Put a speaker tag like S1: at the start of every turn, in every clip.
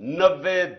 S1: 90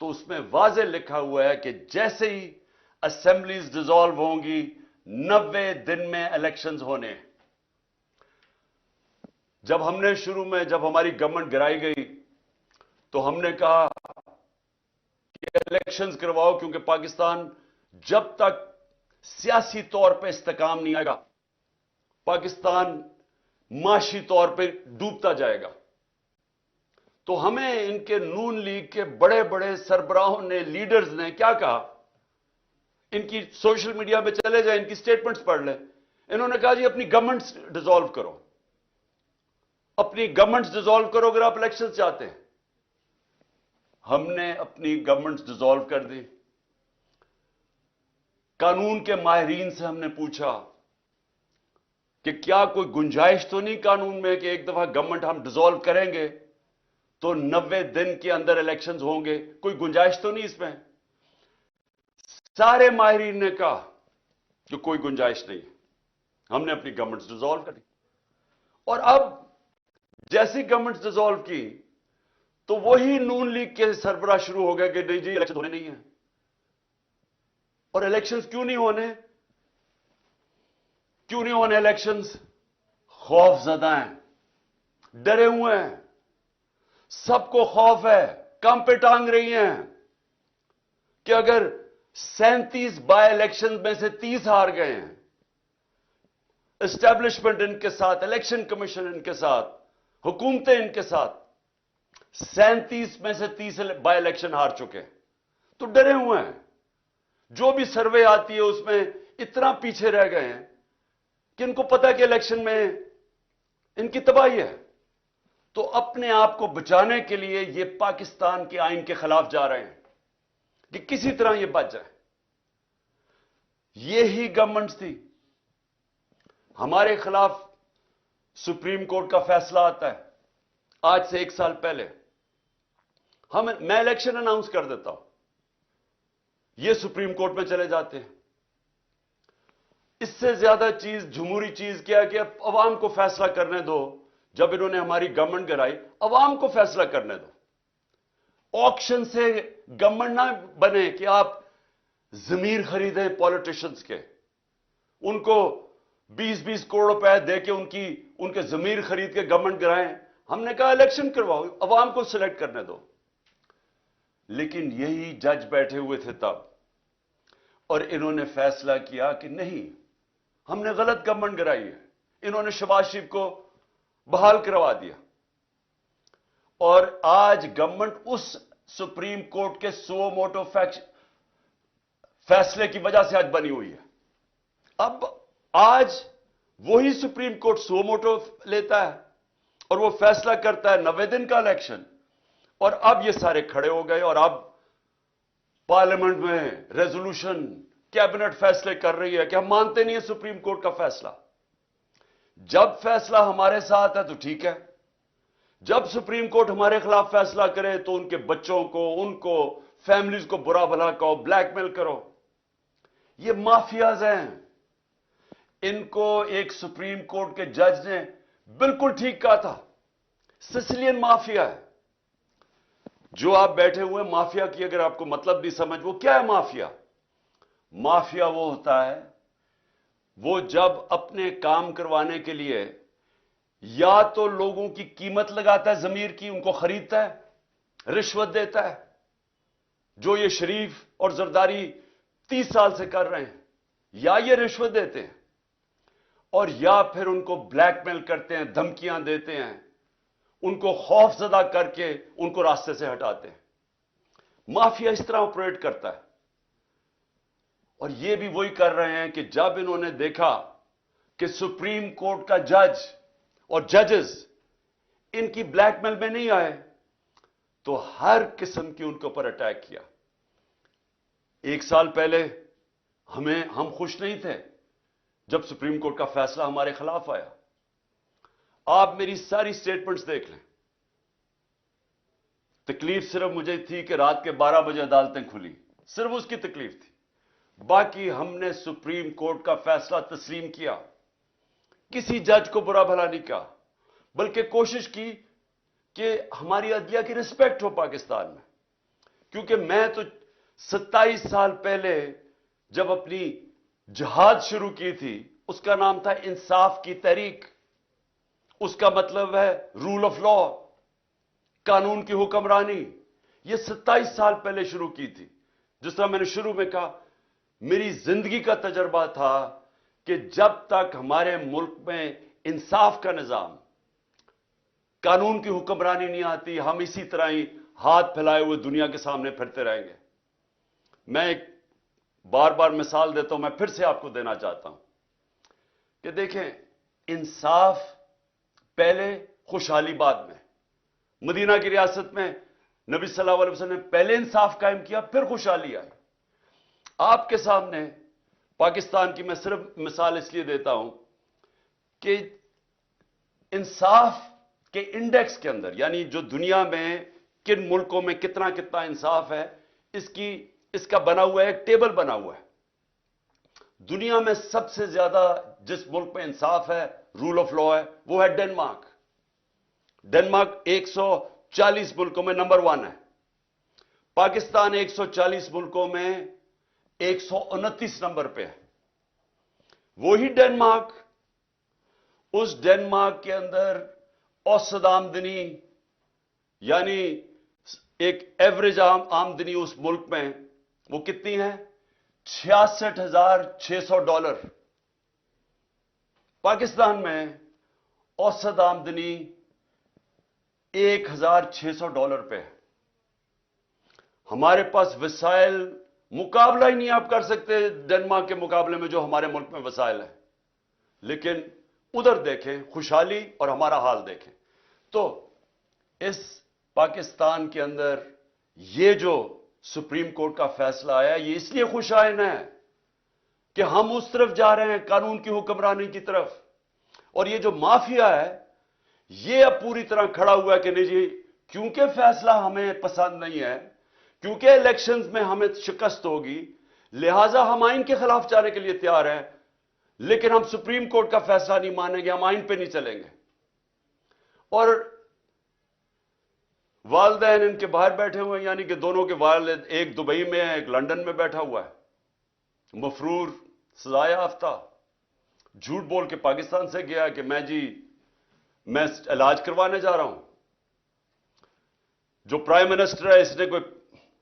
S1: تو اس میں واضح لکھا ہوا ہے کہ جیسے ہی اسمبلیز ڈیزالو ہوں گی 90 دن میں الیکشنز ہونے. جب ہم نے شروع میں جب ہماری گورنمنٹ گرائی گئی تو ہم نے کہا کہ الیکشنز کرواؤ، کیونکہ پاکستان جب تک سیاسی طور پہ استحکام نہیں آئے گا پاکستان معاشی طور پہ ڈوبتا جائے گا. تو ہمیں ان کے نون لیگ کے بڑے بڑے سربراہوں نے، لیڈرز نے کیا کہا؟ ان کی سوشل میڈیا پہ چلے جائیں، ان کی سٹیٹمنٹس پڑھ لیں. انہوں نے کہا جی اپنی گورنمنٹس ڈیزالو کرو، اپنی گورنمنٹس ڈیزالو کرو اگر آپ الیکشن چاہتے ہیں. ہم نے اپنی گورنمنٹس ڈیزالو کر دی. قانون کے ماہرین سے ہم نے پوچھا کہ کیا کوئی گنجائش تو نہیں قانون میں کہ ایک دفعہ گورنمنٹ ہم ڈیزالو کریں گے تو 90 دن کے اندر الیکشنز ہوں گے؟ کوئی گنجائش تو نہیں اس میں؟ سارے ماہرین نے کہا کہ کوئی گنجائش نہیں. ہم نے اپنی گورنمنٹس ڈیزالو کر دی. اور اب جیسی گورنمنٹس ڈیزالو کی تو وہی نون لیگ کے سربراہ شروع ہو گئے کہ نہیں جی الیکشن ہونے نہیں ہیں. اور الیکشنز کیوں نہیں ہونے؟ کیوں نہیں ہونے الیکشنز؟ خوف زدہ ہیں، ڈرے ہوئے ہیں، سب کو خوف ہے، کم پہ ٹانگ رہی ہیں کہ اگر 37 بائی الیکشن میں سے 30 ہار گئے ہیں، اسٹیبلشمنٹ ان کے ساتھ، الیکشن کمیشن ان کے ساتھ، حکومتیں ان کے ساتھ 37 میں سے 30 بائی الیکشن ہار چکے ہیں، تو ڈرے ہوئے ہیں. جو بھی سروے آتی ہے اس میں اتنا پیچھے رہ گئے ہیں کہ ان کو پتا کہ الیکشن میں ان کی تباہی ہے. تو اپنے آپ کو بچانے کے لیے یہ پاکستان کے آئین کے خلاف جا رہے ہیں کہ کسی طرح یہ بچ جائے. یہی گورنمنٹس تھی. ہمارے خلاف سپریم کورٹ کا فیصلہ آتا ہے آج سے 1 سال پہلے. میں الیکشن اناؤنس کر دیتا ہوں، یہ سپریم کورٹ میں چلے جاتے ہیں. اس سے زیادہ چیز، جمہوری چیز کیا کہ اب عوام کو فیصلہ کرنے دو. جب انہوں نے ہماری گورنمنٹ گرائی، عوام کو فیصلہ کرنے دو. آکشن سے گورنمنٹ نہ بنے کہ آپ ضمیر خریدیں پولیٹیشنز کے، ان کو 20 کروڑ روپے دے کے ان کے ضمیر خرید کے گورنمنٹ گرائیں. ہم نے کہا الیکشن کرواؤ، عوام کو سلیکٹ کرنے دو. لیکن یہی جج بیٹھے ہوئے تھے تب، اور انہوں نے فیصلہ کیا کہ نہیں، ہم نے غلط گورنمنٹ گرائی ہے. انہوں نے شہباز شریف کو بحال کروا دیا. اور آج گورنمنٹ اس سپریم کورٹ کے سو موٹو فیصلے کی وجہ سے آج بنی ہوئی ہے. اب آج وہی سپریم کورٹ سو موٹو لیتا ہے اور وہ فیصلہ کرتا ہے 90 دن کا الیکشن. اور اب یہ سارے کھڑے ہو گئے اور اب پارلیمنٹ میں ریزولوشن، کیبنٹ فیصلے کر رہی ہے کہ ہم مانتے نہیں ہیں سپریم کورٹ کا فیصلہ. جب فیصلہ ہمارے ساتھ ہے تو ٹھیک ہے، جب سپریم کورٹ ہمارے خلاف فیصلہ کرے تو ان کے بچوں کو، ان کو، فیملیز کو برا بھلا کہو، بلیک میل کرو. یہ مافیاز ہیں. ان کو ایک سپریم کورٹ کے جج نے بالکل ٹھیک کہا تھا، سسلین مافیا ہے. جو آپ بیٹھے ہوئے مافیا کی اگر آپ کو مطلب نہیں سمجھ، وہ کیا ہے مافیا؟ مافیا وہ ہوتا ہے، وہ جب اپنے کام کروانے کے لیے یا تو لوگوں کی قیمت لگاتا ہے، ضمیر کی، ان کو خریدتا ہے، رشوت دیتا ہے، جو یہ شریف اور زرداری 30 سال سے کر رہے ہیں، یا یہ رشوت دیتے ہیں، اور یا پھر ان کو بلیک میل کرتے ہیں، دھمکیاں دیتے ہیں، ان کو خوف زدہ کر کے ان کو راستے سے ہٹاتے ہیں. مافیا اس طرح آپریٹ کرتا ہے. اور یہ بھی وہی کر رہے ہیں کہ جب انہوں نے دیکھا کہ سپریم کورٹ کا جج اور ججز ان کی بلیک میل میں نہیں آئے تو ہر قسم کی ان کے اوپر اٹیک کیا. 1 سال پہلے ہم خوش نہیں تھے جب سپریم کورٹ کا فیصلہ ہمارے خلاف آیا. آپ میری ساری سٹیٹمنٹس دیکھ لیں. تکلیف صرف مجھے تھی کہ رات کے 12 بجے عدالتیں کھلی، صرف اس کی تکلیف تھی. باقی ہم نے سپریم کورٹ کا فیصلہ تسلیم کیا، کسی جج کو برا بھلا نہیں کہا، بلکہ کوشش کی کہ ہماری عدلیہ کی رسپیکٹ ہو پاکستان میں. کیونکہ میں تو 27 سال پہلے جب اپنی جہاد شروع کی تھی اس کا نام تھا انصاف کی تحریک. اس کا مطلب ہے رول آف لا، قانون کی حکمرانی. یہ 27 سال پہلے شروع کی تھی. جس طرح میں نے شروع میں کہا، میری زندگی کا تجربہ تھا کہ جب تک ہمارے ملک میں انصاف کا نظام، قانون کی حکمرانی نہیں آتی، ہم اسی طرح ہی ہاتھ پھیلائے ہوئے دنیا کے سامنے پھرتے رہیں گے. میں ایک بار بار مثال دیتا ہوں، میں پھر سے آپ کو دینا چاہتا ہوں کہ دیکھیں، انصاف پہلے، خوشحالی بعد میں. مدینہ کی ریاست میں نبی صلی اللہ علیہ وسلم نے پہلے انصاف قائم کیا، پھر خوشحالی آئی. آپ کے سامنے پاکستان کی میں صرف مثال اس لیے دیتا ہوں کہ انصاف کے انڈیکس کے اندر، یعنی جو دنیا میں کن ملکوں میں کتنا کتنا انصاف ہے، اس کا بنا ہوا ہے، ایک ٹیبل بنا ہوا ہے. دنیا میں سب سے زیادہ جس ملک میں انصاف ہے، رول آف لا ہے، وہ ہے ڈنمارک. ڈنمارک 140 ملکوں میں نمبر 1 ہے. پاکستان 140 ملکوں میں 129 نمبر پہ ہے. وہی ڈنمارک، اس ڈنمارک کے اندر اوسط آمدنی، یعنی ایک ایوریج آمدنی اس ملک میں وہ کتنی ہے؟ $66,600. پاکستان میں اوسط آمدنی $1,600 پہ ہے. ہمارے پاس وسائل مقابلہ ہی نہیں آپ کر سکتے ڈنمارک کے مقابلے میں جو ہمارے ملک میں وسائل ہیں. لیکن ادھر دیکھیں خوشحالی اور ہمارا حال دیکھیں. تو اس پاکستان کے اندر یہ جو سپریم کورٹ کا فیصلہ آیا، یہ اس لیے خوشائن ہے کہ ہم اس طرف جا رہے ہیں، قانون کی حکمرانی کی طرف. اور یہ جو مافیا ہے یہ اب پوری طرح کھڑا ہوا ہے کہ نہیں جی، کیونکہ فیصلہ ہمیں پسند نہیں ہے، کیونکہ الیکشنز میں ہمیں شکست ہوگی، لہذا ہم آئین کے خلاف جانے کے لیے تیار ہیں، لیکن ہم سپریم کورٹ کا فیصلہ نہیں مانیں گے، ہم آئین پہ نہیں چلیں گے. اور والدین ان کے باہر بیٹھے ہوئے ہیں، یعنی کہ دونوں کے والد، ایک دبئی میں ہے، ایک لندن میں بیٹھا ہوا ہے، مفرور، سزا یافتہ، جھوٹ بول کے پاکستان سے گیا کہ میں علاج کروانے جا رہا ہوں. جو پرائم منسٹر ہے اس نے کوئی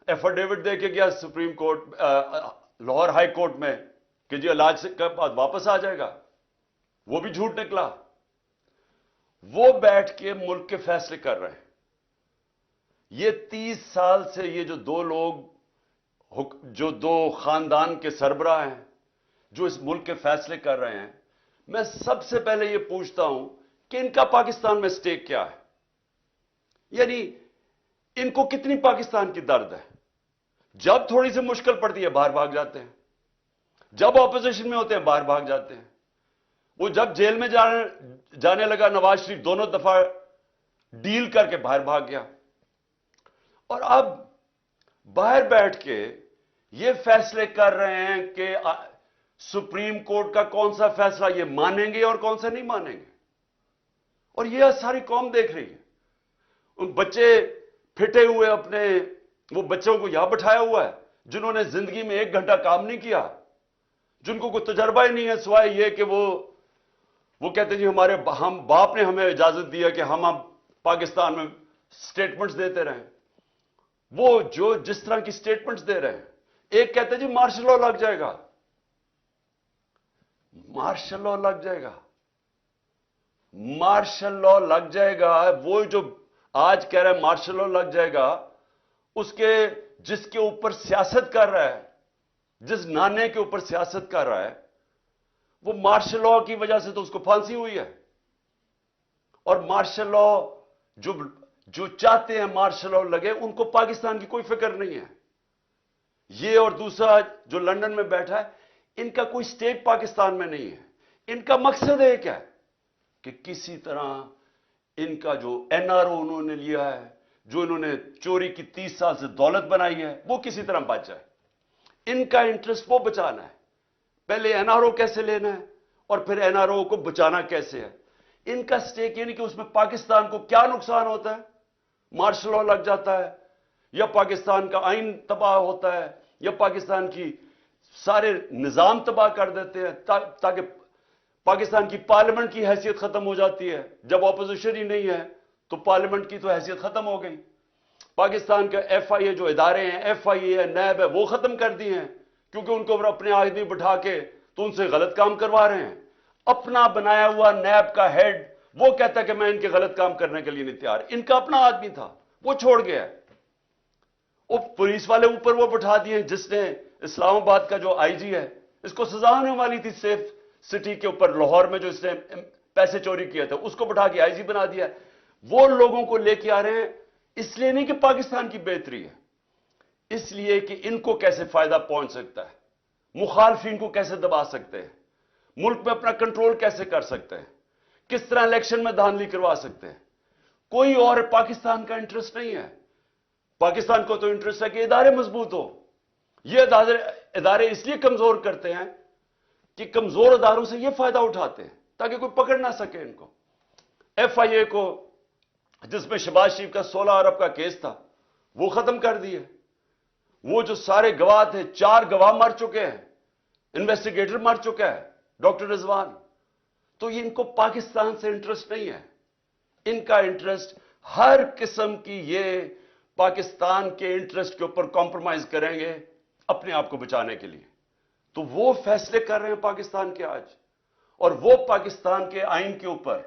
S1: ایفیڈیوٹ دے کے گیا supreme court, Lahore high court میں کہ جی علاج سے کے بعد واپس آ جائے گا، وہ بھی جھوٹ نکلا. وہ بیٹھ کے ملک کے فیصلے کر رہے ہیں. یہ 30 سال سے یہ جو دو لوگ، جو دو خاندان کے سربراہ ہیں جو اس ملک کے فیصلے کر رہے ہیں، میں سب سے پہلے یہ پوچھتا ہوں کہ ان کا پاکستان میں سٹیک کیا ہے؟ یعنی ان کو کتنی پاکستان کی درد ہے؟ جب تھوڑی سی مشکل پڑتی ہے باہر بھاگ جاتے ہیں، جب اپوزیشن میں ہوتے ہیں باہر بھاگ جاتے ہیں. وہ جب جیل میں جانے لگا نواز شریف، دونوں دفعہ ڈیل کر کے باہر بھاگ گیا. اور اب باہر بیٹھ کے یہ فیصلے کر رہے ہیں کہ سپریم کورٹ کا کون سا فیصلہ یہ مانیں گے اور کون سا نہیں مانیں گے. اور یہ ساری قوم دیکھ رہی ہے. ان بچے پھٹے ہوئے اپنے، وہ بچوں کو یہاں بٹھایا ہوا ہے جنہوں نے زندگی میں 1 گھنٹہ کام نہیں کیا، جن کو کوئی تجربہ ہی نہیں ہے سوائے یہ کہ وہ کہتے ہیں جی ہم باپ نے ہمیں اجازت دیا کہ ہم اب پاکستان میں سٹیٹمنٹس دیتے رہیں. وہ جو جس طرح کی سٹیٹمنٹس دے رہے ہیں، ایک کہتے ہیں جی مارشل لا لگ جائے گا، مارشل لا لگ جائے گا، مارشل لا لگ جائے گا. وہ جو آج کہہ رہا ہے مارشل لا لگ جائے گا، جس کے اوپر سیاست کر رہا ہے، جس نانے کے اوپر سیاست کر رہا ہے، وہ مارشل لا کی وجہ سے تو اس کو پھانسی ہوئی ہے. اور مارشل لا جو چاہتے ہیں مارشل لا لگے، ان کو پاکستان کی کوئی فکر نہیں ہے. یہ اور دوسرا جو لندن میں بیٹھا ہے، ان کا کوئی سٹیک پاکستان میں نہیں ہے. ان کا مقصد ایک ہے کہ کسی طرح ان کا جو این آر او انہوں نے لیا ہے، جو انہوں نے چوری کی 30 سال سے دولت بنائی ہے، وہ کسی طرح بچ جائے. ان کا انٹرسٹ وہ بچانا ہے. پہلے این آر او کیسے لینا ہے اور پھر این آر او کو بچانا کیسے ہے. ان کا سٹیک یعنی کہ اس میں پاکستان کو کیا نقصان ہوتا ہے؟ مارشل لا لگ جاتا ہے یا پاکستان کا آئین تباہ ہوتا ہے یا پاکستان کی سارے نظام تباہ کر دیتے ہیں تاکہ پاکستان کی پارلیمنٹ کی حیثیت ختم ہو جاتی ہے. جب اپوزیشن ہی نہیں ہے تو پارلیمنٹ کی تو حیثیت ختم ہو گئی. پاکستان کا ایف آئی اے جو ادارے ہیں, ایف آئی اے ہے, نیب ہے, وہ ختم کر دی ہیں کیونکہ ان کو اپنے آدمی بٹھا کے تو ان سے غلط کام کروا رہے ہیں. اپنا بنایا ہوا نیب کا ہیڈ وہ کہتا ہے کہ میں ان کے غلط کام کرنے کے لیے نہیں تیار. ان کا اپنا آدمی تھا, وہ چھوڑ گیا. وہ پولیس والے اوپر وہ بٹھا دیے جس نے اسلام آباد کا جو آئی جی ہے, اس کو سزا ہونے والی تھی سیف سٹی کے اوپر لاہور میں جو اس نے پیسے چوری کیے تھے, اس کو بٹھا کے آئی جی بنا دیا. وہ لوگوں کو لے کے آ رہے ہیں اس لیے نہیں کہ پاکستان کی بہتری ہے, اس لیے کہ ان کو کیسے فائدہ پہنچ سکتا ہے, مخالفین کو کیسے دبا سکتے ہیں, ملک میں اپنا کنٹرول کیسے کر سکتے ہیں, کس طرح الیکشن میں دھاندلی کروا سکتے ہیں. کوئی اور پاکستان کا انٹرسٹ نہیں ہے. پاکستان کو تو انٹرسٹ ہے کہ ادارے مضبوط ہو. یہ ادارے اس لیے کمزور کرتے ہیں کہ کمزور اداروں سے یہ فائدہ اٹھاتے ہیں تاکہ کوئی پکڑ نہ سکے ان کو. ایف آئی اے کو جس میں شہباز شریف کا 16 ارب کا کیس تھا وہ ختم کر دیے. وہ جو سارے گواہ تھے, 4 گواہ مر چکے ہیں, انویسٹیگیٹر مر چکا ہے, ڈاکٹر رضوان. تو ان کو پاکستان سے انٹرسٹ نہیں ہے. ان کا انٹرسٹ ہر قسم کی یہ پاکستان کے انٹرسٹ کے اوپر کمپرومائز کریں گے اپنے آپ کو بچانے کے لیے. تو وہ فیصلے کر رہے ہیں پاکستان کے آج, اور وہ پاکستان کے آئین کے اوپر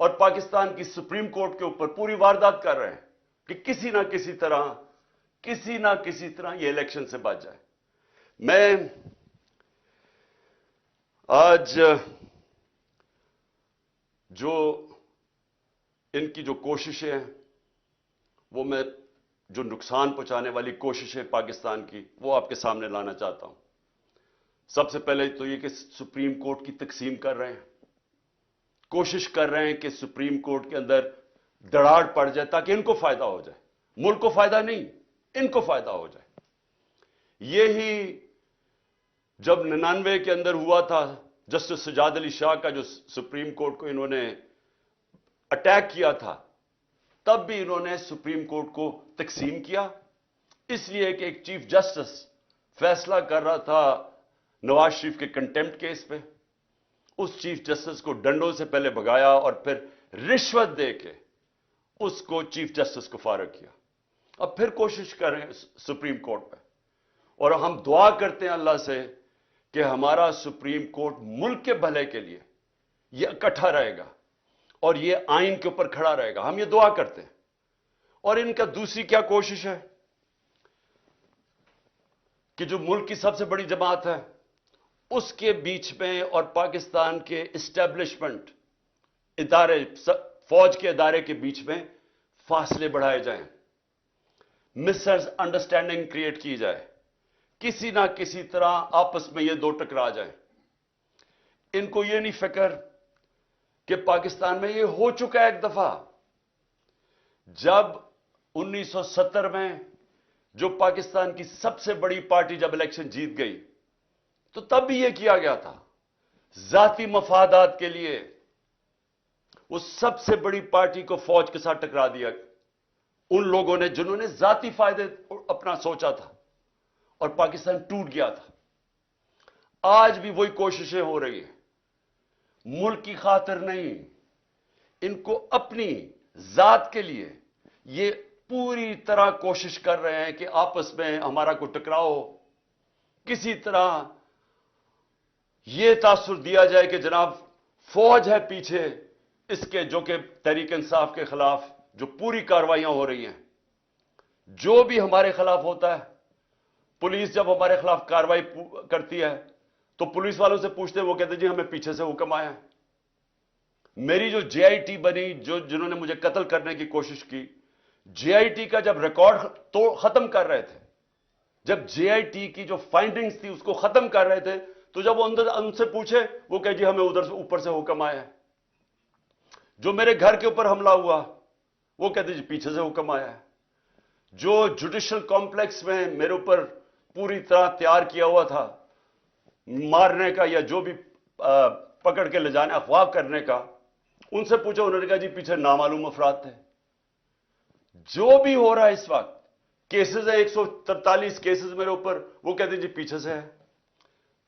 S1: اور پاکستان کی سپریم کورٹ کے اوپر پوری واردات کر رہے ہیں کہ کسی نہ کسی طرح یہ الیکشن سے بچ جائے. میں آج جو ان کی جو کوششیں ہیں وہ میں جو نقصان پہنچانے والی کوششیں پاکستان کی وہ آپ کے سامنے لانا چاہتا ہوں. سب سے پہلے تو یہ کہ سپریم کورٹ کی تقسیم کر رہے ہیں, کوشش کر رہے ہیں کہ سپریم کورٹ کے اندر دراڑ پڑ جائے تاکہ ان کو فائدہ ہو جائے. ملک کو فائدہ نہیں, ان کو فائدہ ہو جائے. یہی جب 99 کے اندر ہوا تھا, جسٹس سجاد علی شاہ کا جو سپریم کورٹ کو انہوں نے اٹیک کیا تھا, تب بھی انہوں نے سپریم کورٹ کو تقسیم کیا اس لیے کہ ایک چیف جسٹس فیصلہ کر رہا تھا نواز شریف کے کنٹیمپٹ کیس پہ. اس چیف جسٹس کو ڈنڈوں سے پہلے بھگایا اور پھر رشوت دے کے اس کو چیف جسٹس کو فارغ کیا. اب پھر کوشش کر رہے ہیں سپریم کورٹ پہ, اور ہم دعا کرتے ہیں اللہ سے کہ ہمارا سپریم کورٹ ملک کے بھلے کے لیے یہ اکٹھا رہے گا اور یہ آئین کے اوپر کھڑا رہے گا. ہم یہ دعا کرتے ہیں. اور ان کا دوسری کیا کوشش ہے کہ جو ملک کی سب سے بڑی جماعت ہے اس کے بیچ میں اور پاکستان کے اسٹیبلشمنٹ ادارے, فوج کے ادارے کے بیچ میں فاصلے بڑھائے جائیں, مس انڈرسٹینڈنگ کریٹ کی جائے, کسی نہ کسی طرح آپس میں یہ دو ٹکرا جائیں. ان کو یہ نہیں فکر کہ پاکستان میں یہ ہو چکا ہے ایک دفعہ. جب 1970 میں جو پاکستان کی سب سے بڑی پارٹی جب الیکشن جیت گئی تو تب بھی یہ کیا گیا تھا ذاتی مفادات کے لیے. وہ سب سے بڑی پارٹی کو فوج کے ساتھ ٹکرا دیا ان لوگوں نے جنہوں نے ذاتی فائدے اپنا سوچا تھا, اور پاکستان ٹوٹ گیا تھا. آج بھی وہی کوششیں ہو رہی ہیں, ملک کی خاطر نہیں, ان کو اپنی ذات کے لیے یہ پوری طرح کوشش کر رہے ہیں کہ آپس میں ہمارا کوئی ٹکراؤ ہو, کسی طرح یہ تاثر دیا جائے کہ جناب فوج ہے پیچھے اس کے, جو کہ تحریک انصاف کے خلاف جو پوری کارروائیاں ہو رہی ہیں. جو بھی ہمارے خلاف ہوتا ہے, پولیس جب ہمارے خلاف کارروائی کرتی ہے تو پولیس والوں سے پوچھتے ہیں, وہ کہتے ہیں جی ہمیں پیچھے سے حکم آیا ہے. میری جو جے آئی ٹی بنی, جنہوں نے مجھے قتل کرنے کی کوشش کی, جے آئی ٹی کا جب ریکارڈ تو ختم کر رہے تھے, جب جے آئی ٹی کی جو فائنڈنگز تھی اس کو ختم کر رہے تھے, تو جب ان سے پوچھے وہ کہ جی ہمیں ادھر سے اوپر سے حکم آیا ہے. جو میرے گھر کے اوپر حملہ ہوا وہ کہتے جی پیچھے سے حکم آیا ہے. جو جوڈیشل کمپلیکس میں میرے اوپر پوری طرح تیار کیا ہوا تھا مارنے کا یا جو بھی پکڑ کے لے جانے اغوا کرنے کا, ان سے پوچھا, انہوں نے کہا جی پیچھے نامعلوم افراد تھے. جو بھی ہو رہا ہے اس وقت کیسز ہیں 143 کیسز میرے اوپر, وہ کہتے ہیں جی پیچھے سے ہے.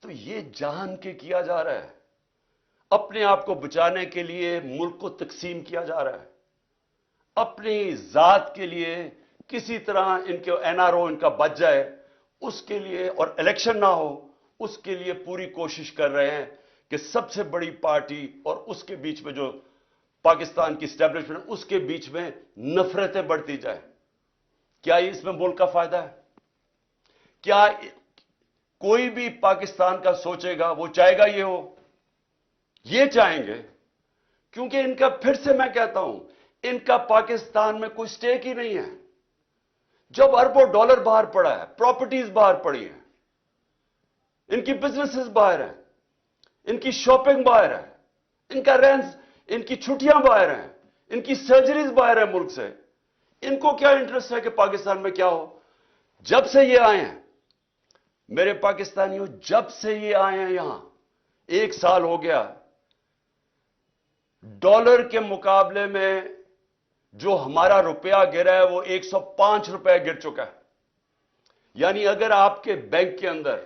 S1: تو یہ جان کے کیا جا رہا ہے, اپنے آپ کو بچانے کے لیے ملک کو تقسیم کیا جا رہا ہے, اپنی ذات کے لیے کسی طرح ان کے این آر او ان کا بچ جائے اس کے لیے, اور الیکشن نہ ہو اس کے لیے پوری کوشش کر رہے ہیں کہ سب سے بڑی پارٹی اور اس کے بیچ میں جو پاکستان کی اسٹیبلشمنٹ اس کے بیچ میں نفرتیں بڑھتی جائیں. کیا اس میں ملک کا فائدہ ہے؟ کیا کوئی بھی پاکستان کا سوچے گا وہ چاہے گا یہ ہو؟ یہ چاہیں گے کیونکہ ان کا, پھر سے میں کہتا ہوں, ان کا پاکستان میں کوئی سٹیک ہی نہیں ہے. جب اربوں ڈالر باہر پڑا ہے, پراپرٹیز باہر پڑی ہیں, ان کی بزنسز باہر ہیں, ان کی شاپنگ باہر ہے, ان کا رینس, ان کی چھٹیاں باہر ہیں, ان کی سرجریز باہر ہیں ملک سے, ان کو کیا انٹرسٹ ہے کہ پاکستان میں کیا ہو؟ جب سے یہ آئے ہیں میرے پاکستانیوں, جب سے یہ آئے ہیں یہاں 1 سال ہو گیا, ڈالر کے مقابلے میں جو ہمارا روپیہ گرا ہے وہ 105 روپے گر چکا ہے. یعنی اگر آپ کے بینک کے اندر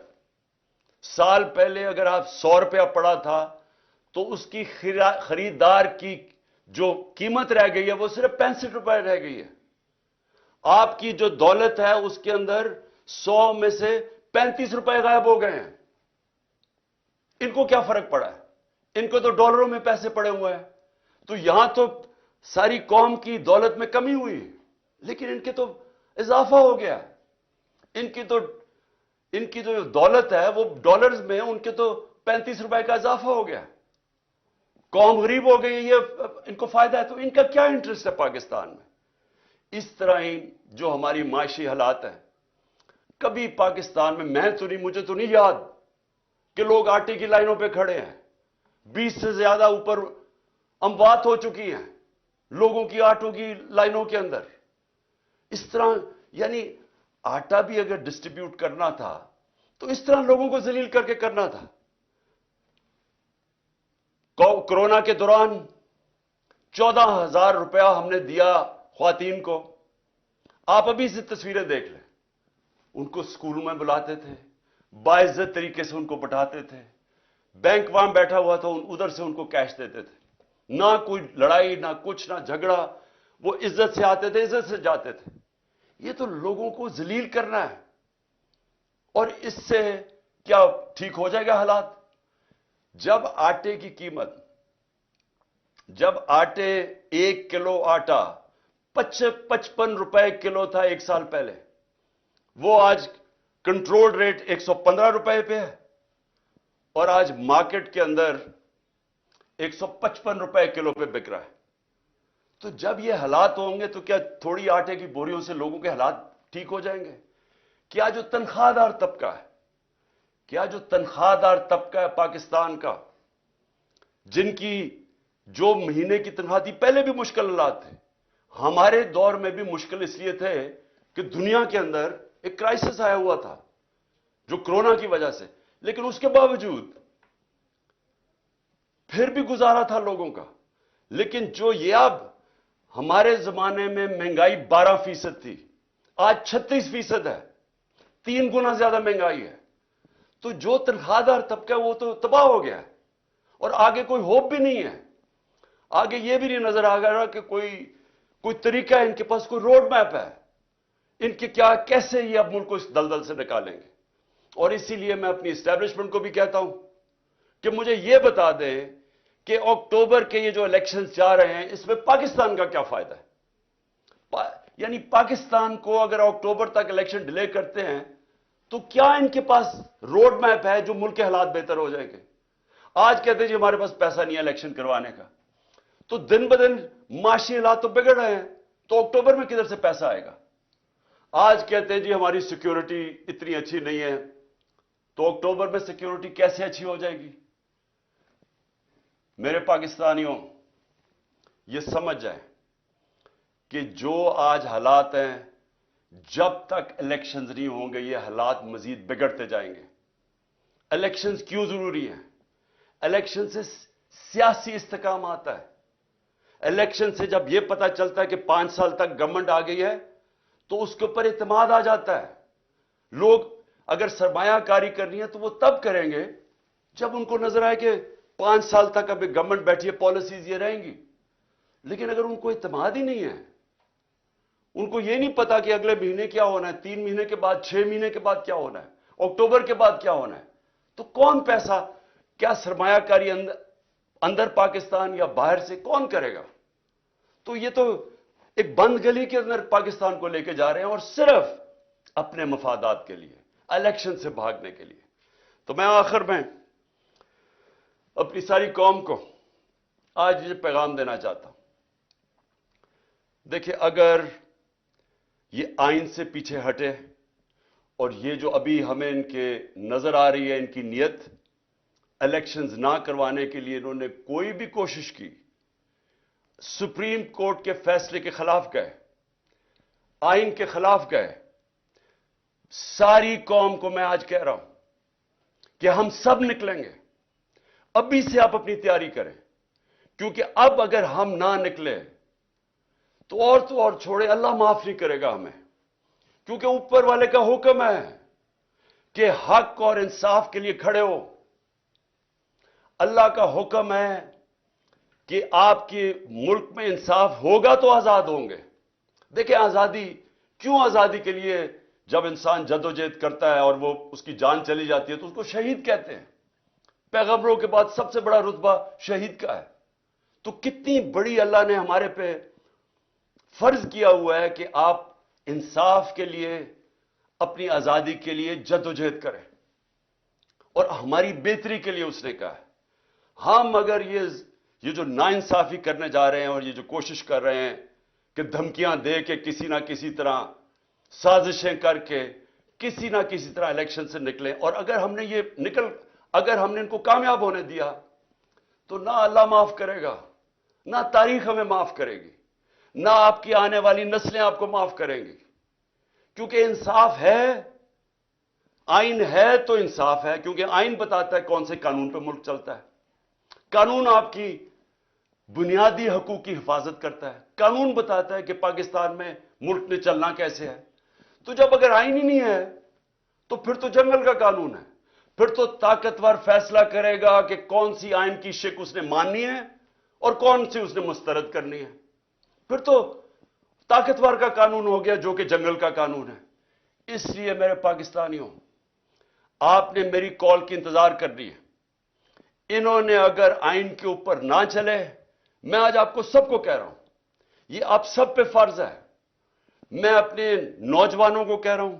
S1: سال پہلے اگر آپ 100 روپیہ پڑا تھا تو اس کی خریدار کی جو قیمت رہ گئی ہے وہ صرف 65 روپے رہ گئی ہے. آپ کی جو دولت ہے اس کے اندر 100 میں سے 35 روپے غائب ہو گئے ہیں. ان کو کیا فرق پڑا ہے؟ ان کو تو ڈالروں میں پیسے پڑے ہوئے ہیں. تو یہاں تو ساری قوم کی دولت میں کمی ہوئی, لیکن ان کے تو اضافہ ہو گیا. ان کی جو دولت ہے وہ ڈالرز میں, ان کے تو 35 روپے کا اضافہ ہو گیا. قوم غریب ہو گئی, یہ ان کو فائدہ ہے. تو ان کا کیا انٹرسٹ ہے پاکستان میں؟ اس طرح ہی جو ہماری معاشی حالات ہیں, کبھی پاکستان میں تو نہیں, مجھے تو نہیں یاد کہ لوگ آٹے کی لائنوں پہ کھڑے ہیں. 20 سے زیادہ اوپر اموات ہو چکی ہیں لوگوں کی آٹوں کی لائنوں کے اندر. اس طرح یعنی آٹا بھی اگر ڈسٹریبیوٹ کرنا تھا تو اس طرح لوگوں کو ذلیل کر کے کرنا تھا. کورونا کے دوران 14,000 روپیہ ہم نے دیا خواتین کو. آپ ابھی سے تصویریں دیکھ لیں, ان کو اسکولوں میں بلاتے تھے, باعزت طریقے سے ان کو بٹھاتے تھے, بینک وہاں بیٹھا ہوا تھا, ادھر سے ان کو کیش دیتے تھے. نہ کوئی لڑائی, نہ کچھ, نہ جھگڑا. وہ عزت سے آتے تھے, عزت سے جاتے تھے. یہ تو لوگوں کو ذلیل کرنا ہے. اور اس سے کیا ٹھیک ہو جائے گا حالات؟ جب آٹے کی قیمت, جب 1 کلو آٹا 55 روپے کلو تھا 1 سال پہلے, وہ آج کنٹرول ریٹ 115 روپے پہ ہے, اور آج مارکیٹ کے اندر 155 روپے کلو پہ بک رہا ہے. تو جب یہ حالات ہوں گے تو کیا تھوڑی آٹے کی بوریوں سے لوگوں کے حالات ٹھیک ہو جائیں گے؟ کیا جو تنخواہ دار طبقہ ہے, کیا جو تنخواہ دار طبقہ ہے پاکستان کا, جن کی جو مہینے کی تنخواہ تھی, پہلے بھی مشکل حالات تھے, ہمارے دور میں بھی مشکل اس لیے تھے کہ دنیا کے اندر ایک کرائسس آیا ہوا تھا جو کرونا کی وجہ سے, لیکن اس کے باوجود پھر بھی گزارا تھا لوگوں کا. لیکن جو یہ اب ہمارے زمانے میں مہنگائی 12% تھی, آج 36% ہے, 3 گنا زیادہ مہنگائی ہے. تو جو تنخواہ دار طبقہ وہ تو تباہ ہو گیا ہے, اور آگے کوئی ہوپ بھی نہیں ہے. آگے یہ بھی نہیں نظر آ رہا کہ کوئی طریقہ ہے, ان کے پاس کوئی روڈ میپ ہے ان کے, کیا کیسے یہ اب ملک کو اس دلدل سے نکالیں گے. اور اسی لیے میں اپنی اسٹیبلشمنٹ کو بھی کہتا ہوں کہ مجھے یہ بتا دیں کہ اکتوبر کے یہ جو الیکشنز جا رہے ہیں اس میں پاکستان کا کیا فائدہ ہے. یعنی پاکستان کو اگر اکتوبر تک الیکشن ڈیلے کرتے ہیں تو کیا ان کے پاس روڈ میپ ہے جو ملک کے حالات بہتر ہو جائیں گے؟ آج کہتے ہیں جی ہمارے پاس پیسہ نہیں ہے الیکشن کروانے کا, تو دن بدن معاشی حالات تو بگڑ رہے ہیں, تو اکتوبر میں کدھر سے پیسہ آئے گا؟ آج کہتے ہیں جی ہماری سیکیورٹی اتنی اچھی نہیں ہے, تو اکتوبر میں سیکیورٹی کیسے اچھی ہو جائے گی؟ میرے پاکستانیوں, یہ سمجھ جائیں کہ جو آج حالات ہیں, جب تک الیکشنز نہیں ہوں گے یہ حالات مزید بگڑتے جائیں گے. الیکشنز کیوں ضروری ہیں؟ الیکشن سے سیاسی استحکام آتا ہے. الیکشن سے جب یہ پتا چلتا ہے کہ 5 سال تک گورنمنٹ آ گئی ہے تو اس کے اوپر اعتماد آ جاتا ہے. لوگ اگر سرمایہ کاری کرنی ہے تو وہ تب کریں گے جب ان کو نظر آئے کہ 5 سال تک ابھی گورنمنٹ بیٹھی ہے, پالیسیز یہ رہیں گی. لیکن اگر ان کو اعتماد ہی نہیں ہے, ان کو یہ نہیں پتا کہ اگلے مہینے کیا ہونا ہے, 3 مہینے کے بعد, 6 مہینے کے بعد کیا ہونا ہے, اکتوبر کے بعد کیا ہونا ہے, تو کون پیسہ, کیا سرمایہ کاری اندر پاکستان یا باہر سے کون کرے گا؟ تو یہ تو ایک بند گلی کے اندر پاکستان کو لے کے جا رہے ہیں, اور صرف اپنے مفادات کے لیے, الیکشن سے بھاگنے کے لیے. تو میں آخر میں اپنی ساری قوم کو آج یہ پیغام دینا چاہتا ہوں. دیکھیں, اگر یہ آئین سے پیچھے ہٹے اور یہ جو ابھی ہمیں ان کے نظر آ رہی ہے ان کی نیت, الیکشنز نہ کروانے کے لیے انہوں نے کوئی بھی کوشش کی, سپریم کورٹ کے فیصلے کے خلاف گئے, آئین کے خلاف گئے, ساری قوم کو میں آج کہہ رہا ہوں کہ ہم سب نکلیں گے. ابھی سے آپ اپنی تیاری کریں, کیونکہ اب اگر ہم نہ نکلے تو اور چھوڑے, اللہ معاف نہیں کرے گا ہمیں, کیونکہ اوپر والے کا حکم ہے کہ حق اور انصاف کے لیے کھڑے ہو. اللہ کا حکم ہے کہ آپ کے ملک میں انصاف ہوگا تو آزاد ہوں گے. دیکھیں, آزادی کیوں, آزادی کے لیے جب انسان جدوجہد کرتا ہے اور وہ اس کی جان چلی جاتی ہے تو اس کو شہید کہتے ہیں. پیغمبروں کے بعد سب سے بڑا رتبہ شہید کا ہے. تو کتنی بڑی اللہ نے ہمارے پہ فرض کیا ہوا ہے کہ آپ انصاف کے لیے, اپنی آزادی کے لیے جدوجہد کریں, اور ہماری بہتری کے لیے اس نے کہا ہے. ہم اگر یہ جو ناانصافی کرنے جا رہے ہیں اور یہ جو کوشش کر رہے ہیں کہ دھمکیاں دے کے کسی نہ کسی طرح سازشیں کر کے کسی نہ کسی طرح الیکشن سے نکلیں, اور اگر ہم نے ان کو کامیاب ہونے دیا تو نہ اللہ معاف کرے گا, نہ تاریخ ہمیں معاف کرے گی, نہ آپ کی آنے والی نسلیں آپ کو معاف کریں گی. کیونکہ انصاف ہے, آئین ہے تو انصاف ہے, کیونکہ آئین بتاتا ہے کون سے قانون پہ ملک چلتا ہے. قانون آپ کی بنیادی حقوق کی حفاظت کرتا ہے. قانون بتاتا ہے کہ پاکستان میں ملک میں چلنا کیسے ہے. تو جب اگر آئین ہی نہیں ہے تو پھر تو جنگل کا قانون ہے, پھر تو طاقتور فیصلہ کرے گا کہ کون سی آئین کی شک اس نے ماننی ہے اور کون سی اس نے مسترد کرنی ہے. پھر تو طاقتور کا قانون ہو گیا جو کہ جنگل کا قانون ہے. اس لیے میرے پاکستانیوں, آپ نے میری کال کی انتظار کرنی ہے. انہوں نے اگر آئین کے اوپر نہ چلے, میں آج آپ کو سب کو کہہ رہا ہوں, یہ آپ سب پہ فرض ہے. میں اپنے نوجوانوں کو کہہ رہا ہوں,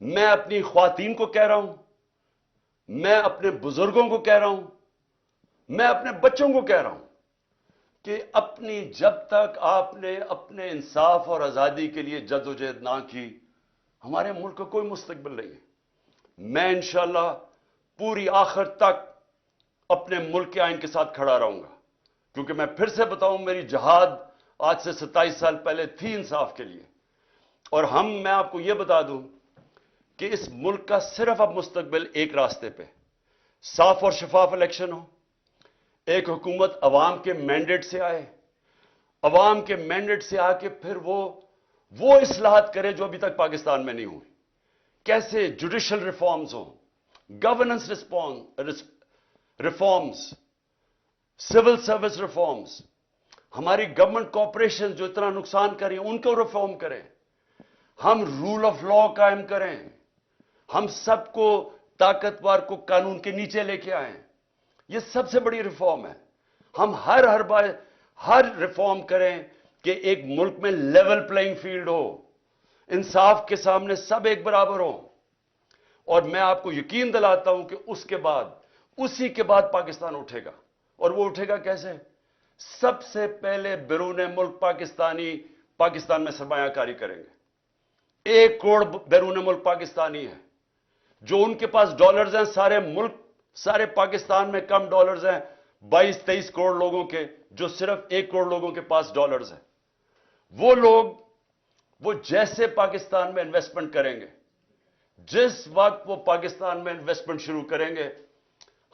S1: میں اپنی خواتین کو کہہ رہا ہوں, میں اپنے بزرگوں کو کہہ رہا ہوں, میں اپنے بچوں کو کہہ رہا ہوں کہ جب تک آپ نے اپنے انصاف اور آزادی کے لیے جدوجہد نہ کی, ہمارے ملک کا کوئی مستقبل نہیں ہے. میں انشاءاللہ پوری آخر تک اپنے ملک کے آئین کے ساتھ کھڑا رہوں گا, کیونکہ میں پھر سے بتاؤں, میری جہاد آج سے 27 سال پہلے تھی انصاف کے لیے. اور میں آپ کو یہ بتا دوں کہ اس ملک کا صرف اب مستقبل ایک راستے پہ, صاف اور شفاف الیکشن ہو, ایک حکومت عوام کے مینڈیٹ سے آئے, عوام کے مینڈیٹ سے آ کے پھر وہ اصلاحات کرے جو ابھی تک پاکستان میں نہیں ہوئی. کیسے جوڈیشل ریفارمز ہوں, governance reforms, civil service reforms, ہماری گورنمنٹ کارپوریشن جو اتنا نقصان کر رہی ہیں ان کو ریفارم کریں, ہم رول آف لا قائم کریں, ہم سب کو طاقتور کو قانون کے نیچے لے کے آئیں. یہ سب سے بڑی ریفارم ہے. ہم ہر ریفارم کریں کہ ایک ملک میں لیول پلئنگ فیلڈ ہو, انصاف کے سامنے سب ایک برابر ہوں. اور میں آپ کو یقین دلاتا ہوں کہ اسی کے بعد پاکستان اٹھے گا. اور وہ اٹھے گا کیسے؟ سب سے پہلے بیرون ملک پاکستان میں سرمایہ کاری کریں گے. 1 کروڑ بیرون ملک پاکستانی ہے, جو ان کے پاس ڈالرز ہیں. سارے پاکستان میں کم ڈالرز ہیں 22-23 کروڑ لوگوں کے, جو صرف 1 کروڑ لوگوں کے پاس ڈالرز ہیں. وہ لوگ وہ جیسے پاکستان میں انویسٹمنٹ کریں گے, جس وقت وہ پاکستان میں انویسٹمنٹ شروع کریں گے,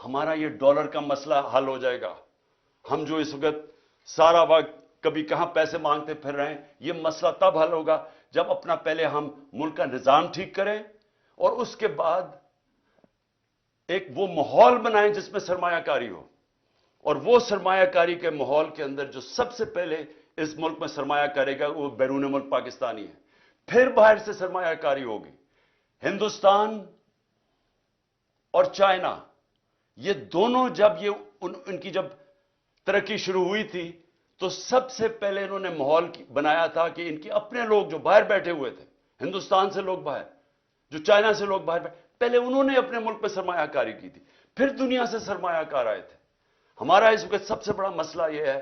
S1: ہمارا یہ ڈالر کا مسئلہ حل ہو جائے گا. ہم جو اس وقت سارا وقت کبھی کہاں پیسے مانگتے پھر رہے ہیں, یہ مسئلہ تب حل ہوگا جب اپنا پہلے ہم ملک کا نظام ٹھیک کریں اور اس کے بعد ایک وہ ماحول بنائیں جس میں سرمایہ کاری ہو. اور وہ سرمایہ کاری کے ماحول کے اندر جو سب سے پہلے اس ملک میں سرمایہ کرے گا وہ بیرون ملک پاکستانی ہے. پھر باہر سے سرمایہ کاری ہوگی. ہندوستان اور چائنا یہ دونوں جب ان کی جب ترقی شروع ہوئی تھی تو سب سے پہلے انہوں نے ماحول بنایا تھا کہ ان کے اپنے لوگ جو باہر بیٹھے ہوئے تھے, ہندوستان سے لوگ باہر, جو چائنا سے لوگ باہر پہلے انہوں نے اپنے ملک میں سرمایہ کاری کی تھی, پھر دنیا سے سرمایہ کار آئے تھے. ہمارا اس وقت سب سے بڑا مسئلہ یہ ہے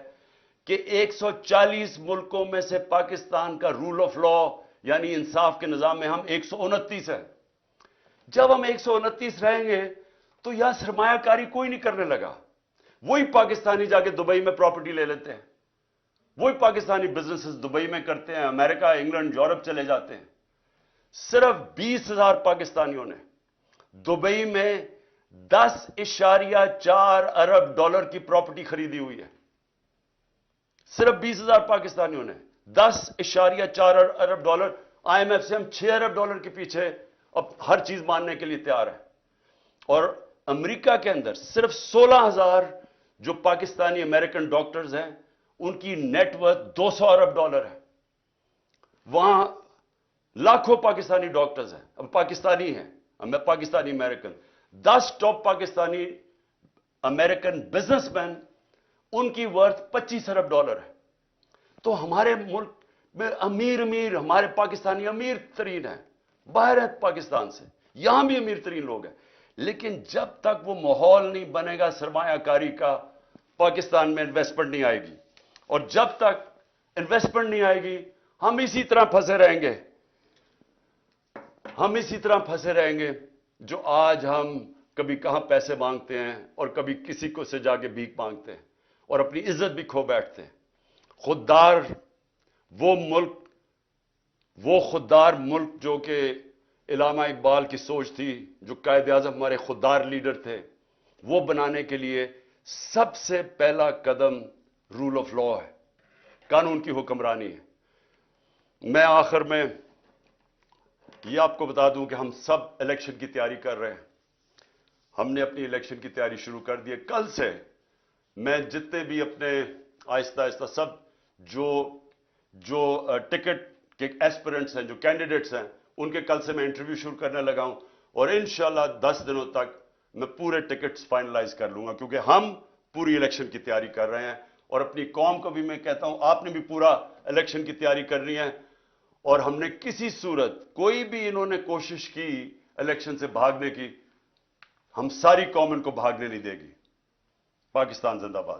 S1: کہ 140 ملکوں میں سے پاکستان کا رول آف لا یعنی انصاف کے نظام میں ہم 129 ہیں. جب ہم 129 رہیں گے تو یہاں سرمایہ کاری کوئی نہیں کرنے لگا. وہی پاکستانی جا کے دبئی میں پراپرٹی لے لیتے ہیں, وہی پاکستانی بزنسز دبئی میں کرتے ہیں, امریکہ, انگلینڈ, یورپ چلے جاتے ہیں. صرف 20,000 پاکستانیوں نے دبئی میں 10.4 ارب ڈالر کی پراپرٹی خریدی ہوئی ہے. صرف 20,000 پاکستانیوں نے 10.4 ارب ڈالر. آئی ایم ایف سے ہم 6 ارب ڈالر کے پیچھے اب ہر چیز ماننے کے لیے تیار ہے. اور امریکہ کے اندر صرف 16,000 جو پاکستانی امریکن ڈاکٹرز ہیں ان کی نیٹ ورتھ 200 ارب ڈالر ہے. وہاں لاکھوں پاکستانی ڈاکٹرز ہیں, اب پاکستانی ہیں, Pakistani American. 10 top Pakistani American businessman ان کی ورتھ 25 ارب ڈالر ہے. تو ہمارے ملک میں امیر ہمارے پاکستانی امیر ترین ہیں, باہر ہیں پاکستان سے, یہاں بھی امیر ترین لوگ ہیں. لیکن جب تک وہ ماحول نہیں بنے گا سرمایہ کاری کا, پاکستان میں انویسٹمنٹ نہیں آئے گی. اور جب تک انویسٹمنٹ نہیں آئے گی ہم اسی طرح پھنسے رہیں گے. ہم اسی طرح پھنسے رہیں گے جو آج ہم کبھی کہاں پیسے مانگتے ہیں اور کبھی کسی کو سے جا کے بھیک مانگتے ہیں اور اپنی عزت بھی کھو بیٹھتے ہیں. خوددار وہ خوددار ملک جو کہ علامہ اقبال کی سوچ تھی, جو قائد اعظم ہمارے خوددار لیڈر تھے, وہ بنانے کے لیے سب سے پہلا قدم رول آف لا ہے, قانون کی حکمرانی ہے. میں آخر میں یہ آپ کو بتا دوں کہ ہم سب الیکشن کی تیاری کر رہے ہیں. ہم نے اپنی الیکشن کی تیاری شروع کر دی ہے. کل سے میں جتنے بھی اپنے آہستہ آہستہ سب جو ٹکٹ کے ایسپیرنٹس ہیں, جو کینڈیڈیٹس ہیں, ان کے کل سے میں انٹرویو شروع کرنے لگا ہوں. اور انشاءاللہ 10 دنوں تک میں پورے ٹکٹس فائنلائز کر لوں گا, کیونکہ ہم پوری الیکشن کی تیاری کر رہے ہیں. اور اپنی قوم کو بھی میں کہتا ہوں آپ نے بھی پورا الیکشن کی تیاری کرنی ہے. اور ہم نے کسی صورت کوئی بھی انہوں نے کوشش کی الیکشن سے بھاگنے کی, ہم ساری قوم ان کو بھاگنے نہیں دے گی. پاکستان زندہ باد.